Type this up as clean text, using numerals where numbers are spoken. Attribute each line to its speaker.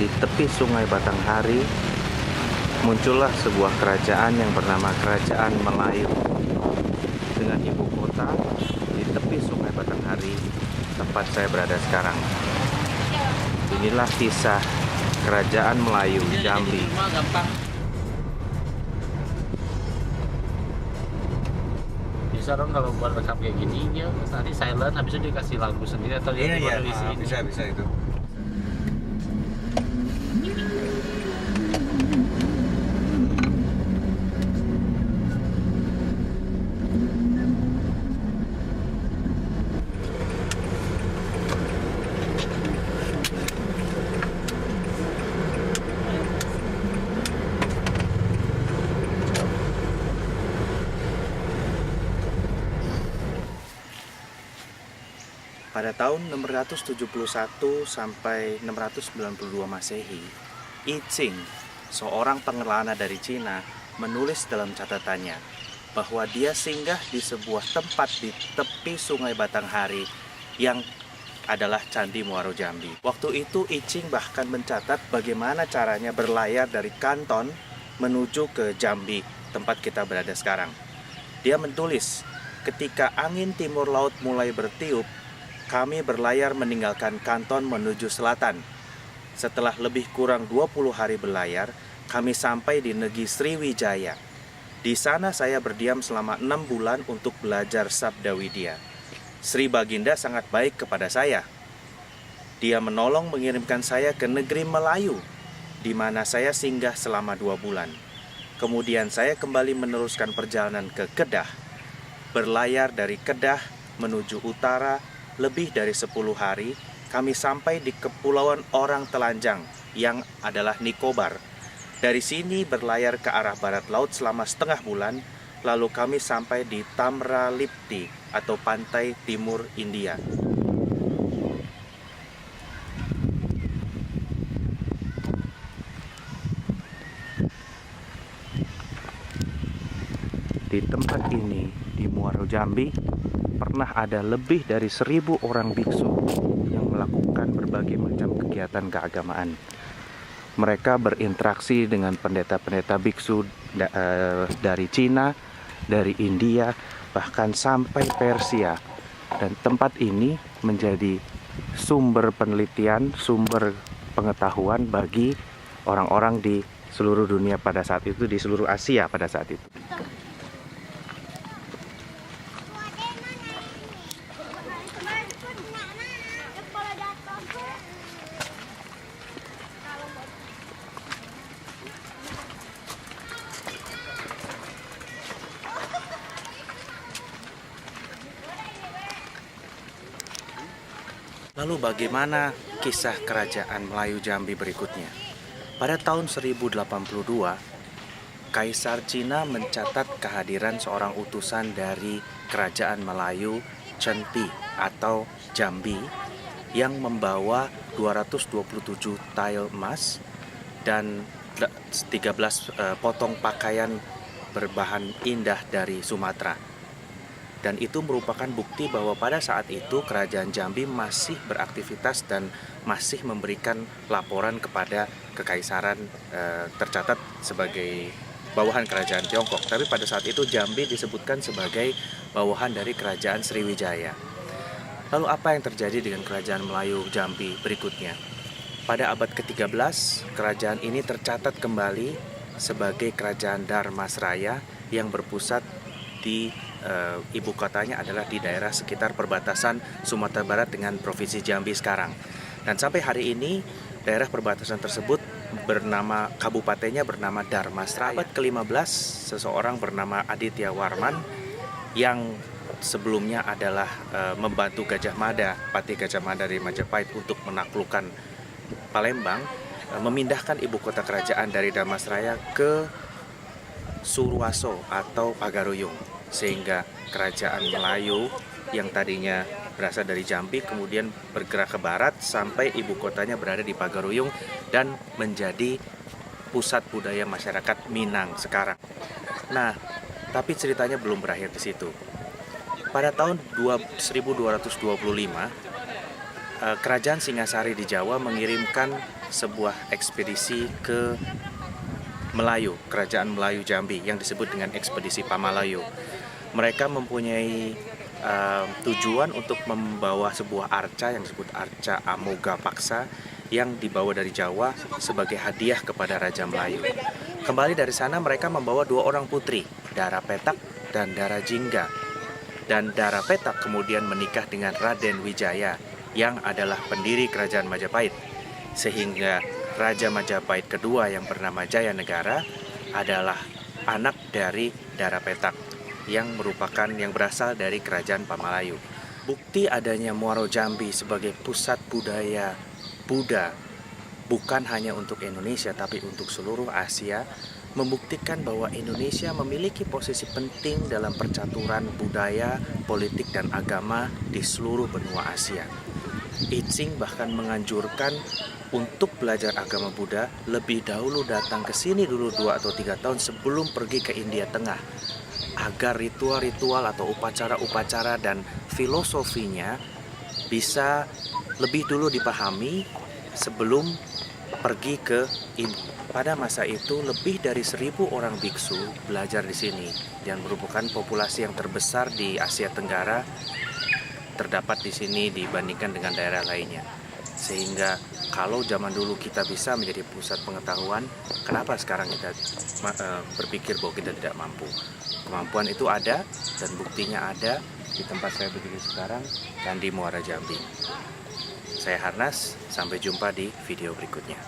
Speaker 1: di tepi Sungai Batanghari, muncullah sebuah kerajaan yang bernama Kerajaan Melayu dengan ibu kota di tepi Sungai Batanghari, tempat saya berada sekarang. Inilah kisah Kerajaan Melayu Jambi.
Speaker 2: Bisa dong kalau buat rekam kayak gini, dia tadi silent, habis itu dikasih lagu sendiri atau dia baru isi ini.
Speaker 3: Bisa itu.
Speaker 1: Pada tahun 671 sampai 692 Masehi, I Ching, seorang pengelana dari Cina, menulis dalam catatannya bahwa dia singgah di sebuah tempat di tepi Sungai Batanghari yang adalah Candi Muaro Jambi. Waktu itu I Ching bahkan mencatat bagaimana caranya berlayar dari Kanton menuju ke Jambi, tempat kita berada sekarang. Dia menulis, ketika angin timur laut mulai bertiup, kami berlayar meninggalkan Kanton menuju selatan. Setelah lebih kurang 20 hari berlayar, kami sampai di negeri Sriwijaya. Di sana saya berdiam selama 6 bulan untuk belajar Sabda Widya. Sri Baginda sangat baik kepada saya. Dia menolong mengirimkan saya ke negeri Melayu, di mana saya singgah selama 2 bulan. Kemudian saya kembali meneruskan perjalanan ke Kedah. Berlayar dari Kedah menuju utara, lebih dari 10 hari, kami sampai di Kepulauan Orang Telanjang yang adalah Nicobar. Dari sini berlayar ke arah barat laut selama setengah bulan, lalu kami sampai di Tamralipti atau pantai timur India. Di tempat ini, di Muaro Jambi, pernah ada lebih dari 1000 orang biksu yang melakukan berbagai macam kegiatan keagamaan. Mereka berinteraksi dengan pendeta-pendeta biksu dari Cina, dari India, bahkan sampai Persia. Dan tempat ini menjadi sumber penelitian, sumber pengetahuan bagi orang-orang di seluruh dunia pada saat itu, di seluruh Asia pada saat itu. Lalu bagaimana kisah Kerajaan Melayu Jambi berikutnya? Pada tahun 1082, Kaisar Cina mencatat kehadiran seorang utusan dari Kerajaan Melayu Chen Pi atau Jambi yang membawa 227 tael emas dan 13 potong pakaian berbahan indah dari Sumatera. Dan itu merupakan bukti bahwa pada saat itu Kerajaan Jambi masih beraktivitas dan masih memberikan laporan kepada Kekaisaran tercatat sebagai bawahan Kerajaan Tiongkok. Tapi pada saat itu Jambi disebutkan sebagai bawahan dari Kerajaan Sriwijaya. Lalu apa yang terjadi dengan Kerajaan Melayu Jambi berikutnya? Pada abad ke-13, kerajaan ini tercatat kembali sebagai Kerajaan Dharmasraya yang berpusat di ibu kotanya adalah di daerah sekitar perbatasan Sumatera Barat dengan Provinsi Jambi sekarang. Dan sampai hari ini daerah perbatasan tersebut bernama, kabupatennya bernama Dharmasraya. Abad ke-15, seseorang bernama Aditya Warman yang sebelumnya adalah membantu Gajah Mada, Patih Gajah Mada dari Majapahit untuk menaklukkan Palembang, memindahkan ibu kota kerajaan dari Dharmasraya ke Suruwaso atau Pagaruyung, sehingga Kerajaan Melayu yang tadinya berasal dari Jambi kemudian bergerak ke barat sampai ibu kotanya berada di Pagaruyung dan menjadi pusat budaya masyarakat Minang sekarang. Nah, tapi ceritanya belum berakhir di situ. Pada tahun 1225, Kerajaan Singasari di Jawa mengirimkan sebuah ekspedisi ke Melayu, Kerajaan Melayu Jambi yang disebut dengan Ekspedisi Pamalayu. Mereka mempunyai tujuan untuk membawa sebuah arca yang disebut Arca Amoga Paksa yang dibawa dari Jawa sebagai hadiah kepada Raja Melayu. Kembali dari sana mereka membawa 2 orang putri, Dara Petak dan Dara Jingga. Dan Dara Petak kemudian menikah dengan Raden Wijaya yang adalah pendiri Kerajaan Majapahit. Sehingga Raja Majapahit kedua yang bernama Jayanegara adalah anak dari Dara Petak yang berasal dari Kerajaan Pamalayu. Bukti adanya Muaro Jambi sebagai pusat budaya Buddha bukan hanya untuk Indonesia tapi untuk seluruh Asia membuktikan bahwa Indonesia memiliki posisi penting dalam percaturan budaya, politik, dan agama di seluruh benua Asia. I Ching bahkan menganjurkan untuk belajar agama Buddha lebih dahulu datang ke sini dulu 2 atau 3 tahun sebelum pergi ke India Tengah, agar ritual-ritual atau upacara-upacara dan filosofinya bisa lebih dulu dipahami sebelum pergi ke India. Pada masa itu lebih dari 1.000 orang biksu belajar di sini dan merupakan populasi yang terbesar di Asia Tenggara terdapat di sini dibandingkan dengan daerah lainnya. Sehingga kalau zaman dulu kita bisa menjadi pusat pengetahuan, kenapa sekarang kita berpikir bahwa kita tidak mampu? Kemampuan itu ada dan buktinya ada di tempat saya berdiri sekarang dan di Muara Jambi. Saya Harnas, sampai jumpa di video berikutnya.